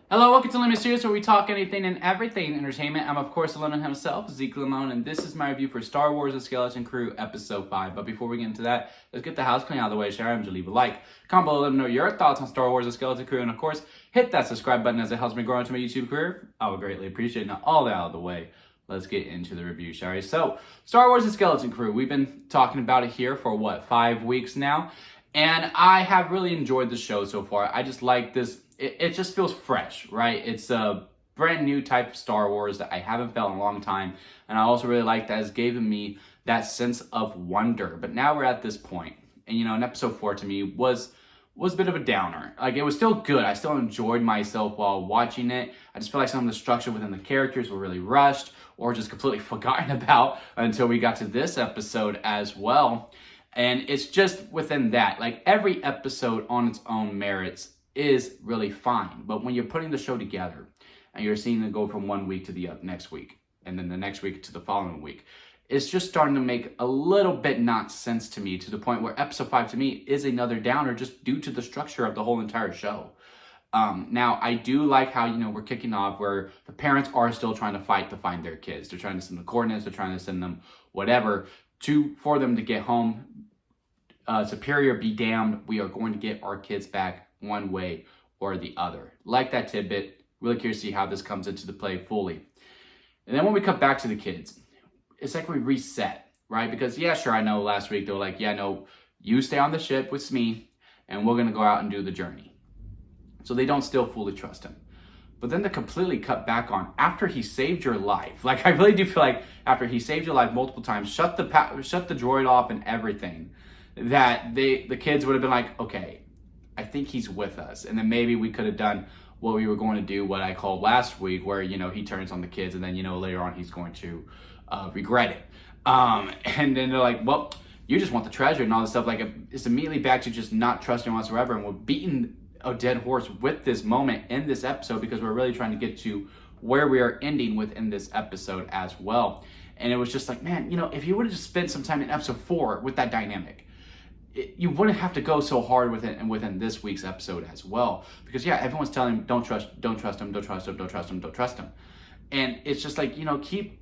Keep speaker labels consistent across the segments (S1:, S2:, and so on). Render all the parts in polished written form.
S1: Hello, welcome to Lemon Series, where we talk anything and everything entertainment. I'm, of course, the Lemon himself, Zeke Lemon, and this is my review for Star Wars The Skeleton Crew Episode 5. But before we get into that, let's get the house clean out of the way. Share, to leave a like. Comment below, let me know your thoughts on Star Wars The Skeleton Crew, and of course, hit that subscribe button as it helps me grow into my YouTube career. I would greatly appreciate it. Now, all that out of the way, let's get into the review, shall we? So, Star Wars The Skeleton Crew, we've been talking about it here for, 5 weeks now? And I have really enjoyed the show so far. I just like this. It just feels fresh, right? It's a brand new type of Star Wars that I haven't felt in a long time. And I also really like that it's given me that sense of wonder. But now we're at this point. And, in episode 4 to me was a bit of a downer. Like, it was still good. I still enjoyed myself while watching it. I just feel like some of the structure within the characters were really rushed or just completely forgotten about until we got to this episode as well. And it's just within that, like every episode on its own merits is really fine. But when you're putting the show together and you're seeing it go from 1 week to the next week, and then the next week to the following week, it's just starting to make a little bit not sense to me, to the point where episode 5 to me is another downer just due to the structure of the whole entire show. Now, I do like how, we're kicking off where the parents are still trying to fight to find their kids. They're trying to send the coordinates, they're trying to send them whatever for them to get home. Superior be damned, we are going to get our kids back one way or the other. Like that tidbit. Really curious to see how this comes into the play fully. And then when we come back to the kids, it's like we reset, right? Because yeah, sure, I know last week they were like, yeah, no, you stay on the ship with Smee and we're going to go out and do the journey. So they don't still fully trust him. But then they completely cut back on after he saved your life. Like, I really do feel like after he saved your life multiple times, shut the droid off and everything, that the kids would have been like, okay, I think he's with us. And then maybe we could have done what we were going to do, what I called last week, where, he turns on the kids and then, later on he's going to regret it. And then they're like, well, you just want the treasure and all this stuff. Like, it's immediately back to just not trusting whatsoever. And we're beating a dead horse with this moment in this episode because we're really trying to get to where we are ending within this episode as well. And it was just like, man, if you would have just spent some time in episode 4 with that dynamic, you wouldn't have to go so hard within this week's episode as well. Because yeah, everyone's telling him, don't trust him, don't trust him, don't trust him, don't trust him. And it's just like, keep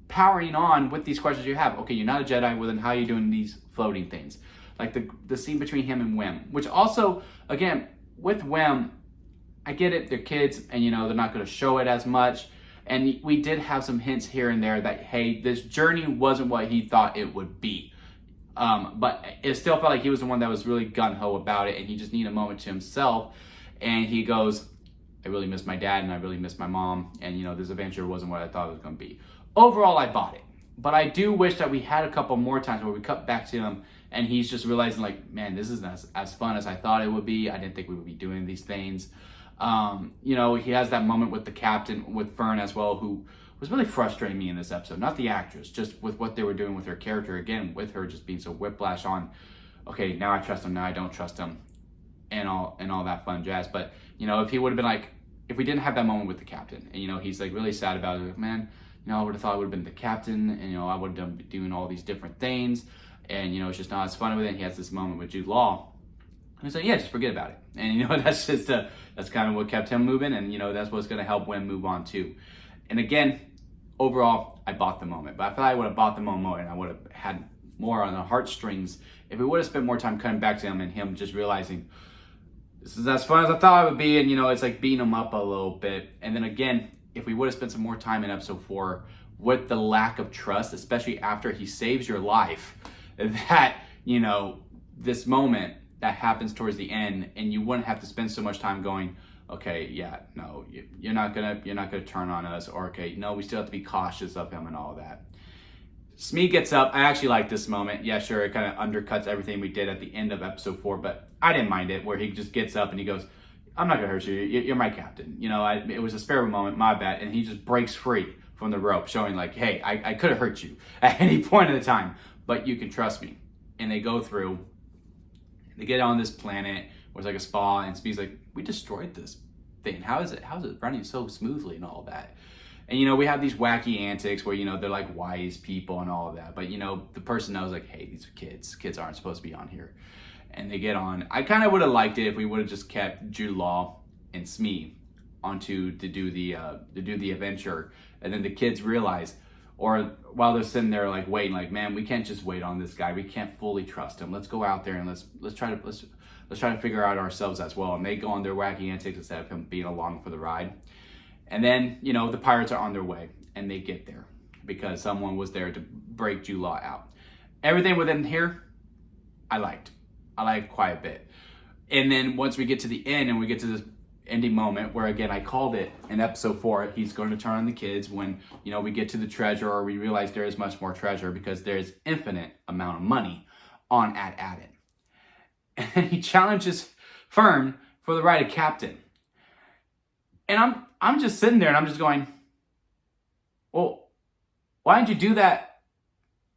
S1: powering on with these questions you have. Okay, you're not a Jedi, well then how are you doing these floating things? Like the scene between him and Wim, which also, again, with Wim, I get it, they're kids and they're not going to show it as much. And we did have some hints here and there that, hey, this journey wasn't what he thought it would be. But it still felt like he was the one that was really gung-ho about it, and he just needed a moment to himself. And he goes, I really miss my dad and I really miss my mom, and this adventure wasn't what I thought it was going to be. Overall, I bought it, but I do wish that we had a couple more times where we cut back to him and he's just realizing, like, man, this isn't as fun as I thought it would be. I didn't think we would be doing these things. He has that moment with the captain, with Fern as well, who was really frustrating me in this episode. Not the actress, just with what they were doing with her character. Again, with her just being so whiplash on, okay, now I trust him, now I don't trust him, and all that fun jazz. But, if he would have been like, if we didn't have that moment with the captain, and, he's like really sad about it, like, man, I would have thought I would have been the captain, and, I would have been doing all these different things, and, it's just not as fun with it. And he has this moment with Jude Law. And he's like, yeah, just forget about it. And, that's just, that's kind of what kept him moving, and, that's what's going to help Wim move on too. And again, overall, I bought the moment. But I feel like I would have bought the moment and I would have had more on the heartstrings if we would have spent more time cutting back to him and him just realizing, this is as fun as I thought it would be. And, it's like beating him up a little bit. And then again, if we would have spent some more time in episode 4 with the lack of trust, especially after he saves your life, that, this moment that happens towards the end, and you wouldn't have to spend so much time going, okay, yeah, no, you're not gonna turn on us, or okay, no, we still have to be cautious of him and all that. Smee gets up. I actually like this moment. Yeah, sure, it kind of undercuts everything we did at the end of episode 4, but I didn't mind it, where he just gets up and he goes, I'm not gonna hurt you. You're my captain. It was a spare moment, my bad, and he just breaks free from the rope, showing like, hey, I could have hurt you at any point of the time, but you can trust me. And they go through. They get on this planet where it's like a spa, and Smee's like, we destroyed this thing. How's it running so smoothly and all that? And we have these wacky antics where they're like wise people and all of that, but the person knows, like, hey, these are kids aren't supposed to be on here. And they get on. I kind of would have liked it if we would have just kept Jude Law and Smee onto to do the adventure, and then the kids realize, or while they're sitting there like waiting, like, man, we can't just wait on this guy. We can't fully trust him. Let's go out there and let's try to figure out ourselves as well. And they go on their wacky antics instead of him being along for the ride. And then, you know, the pirates are on their way, and they get there because someone was there to break Jude Law out. Everything within here, I liked quite a bit. And then once we get to the end and we get to this ending moment where, again, I called it in episode 4, he's going to turn on the kids when, you know, we get to the treasure, or we realize there is much more treasure because there's infinite amount of money on at Addon. And he challenges Fern for the right of captain. And I'm just sitting there and I'm just going, well, why didn't you do that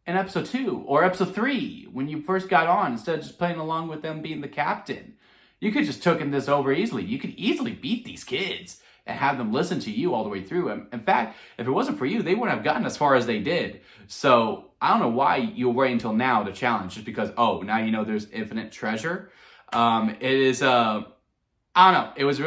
S1: in episode 2 or episode 3 when you first got on, instead of just playing along with them being the captain? You could just taken this over easily. You could easily beat these kids and have them listen to you all the way through. In fact, if it wasn't for you, they wouldn't have gotten as far as they did. So I don't know why you were waiting until now to challenge, just because, oh, now you know there's infinite treasure. It is, I don't know. It was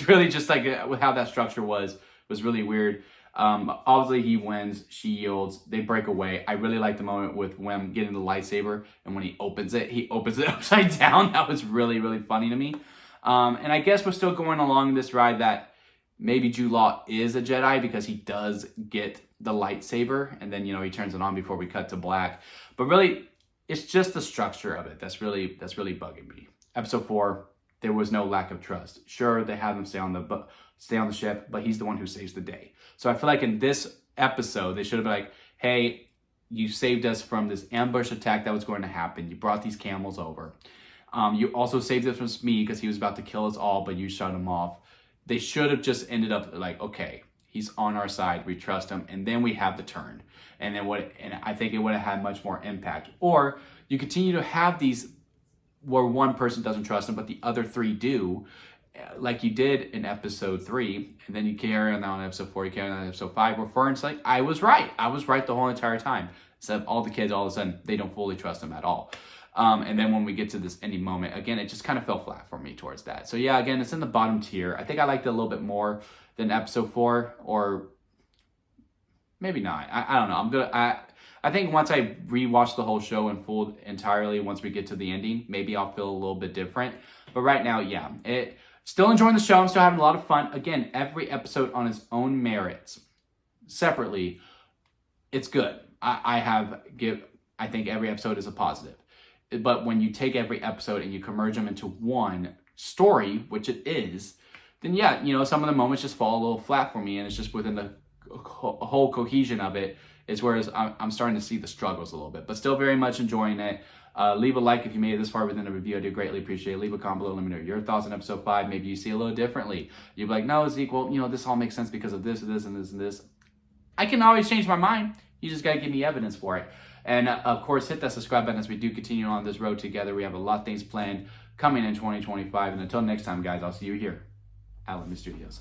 S1: really just like how that structure was really weird. Obviously he wins, she yields, they break away. I really like the moment with Wem getting the lightsaber, and when he opens it upside down. That was really, really funny to me. And I guess we're still going along this ride that maybe Jude Law is a Jedi because he does get the lightsaber, and then, you know, he turns it on before we cut to black. But really, it's just the structure of it that's really bugging me. Episode 4, there was no lack of trust. Sure, they have him stay on the ship, but he's the one who saves the day. So I feel like in this episode, they should have been like, hey, you saved us from this ambush attack that was going to happen. You brought these camels over. You also saved us from Smee because he was about to kill us all, but you shut him off. They should have just ended up like, okay, he's on our side. We trust him. And then we have the turn. And I think it would have had much more impact. Or you continue to have these where one person doesn't trust him, but the other 3 do, like you did in episode 3, and then you carry on that in episode 4, you carry on in episode 5, where Fern's like, I was right the whole entire time. Except all the kids, all of a sudden, they don't fully trust him at all. And then when we get to this ending moment, again, it just kind of fell flat for me towards that. So yeah, again, it's in the bottom tier. I think I liked it a little bit more than episode 4, or maybe not. I don't know. I think once I rewatch the whole show in full entirely, once we get to the ending, maybe I'll feel a little bit different. But right now, yeah, still enjoying the show. I'm still having a lot of fun. Again, every episode on its own merits, separately, it's good. I think every episode is a positive. But when you take every episode and you converge them into one story, which it is, then yeah, you know, some of the moments just fall a little flat for me, and it's just within the whole cohesion of it. Is whereas I'm starting to see the struggles a little bit, but still very much enjoying it. Leave a like if you made it this far within the review. I do greatly appreciate it. Leave a comment below. Let me know your thoughts on episode 5. Maybe you see it a little differently. You'd be like, no, Zeke, well, you know, this all makes sense because of this and this and this and this. I can always change my mind. You just got to give me evidence for it. And of course, hit that subscribe button as we do continue on this road together. We have a lot of things planned coming in 2025. And until next time, guys, I'll see you here at Lemon Studios.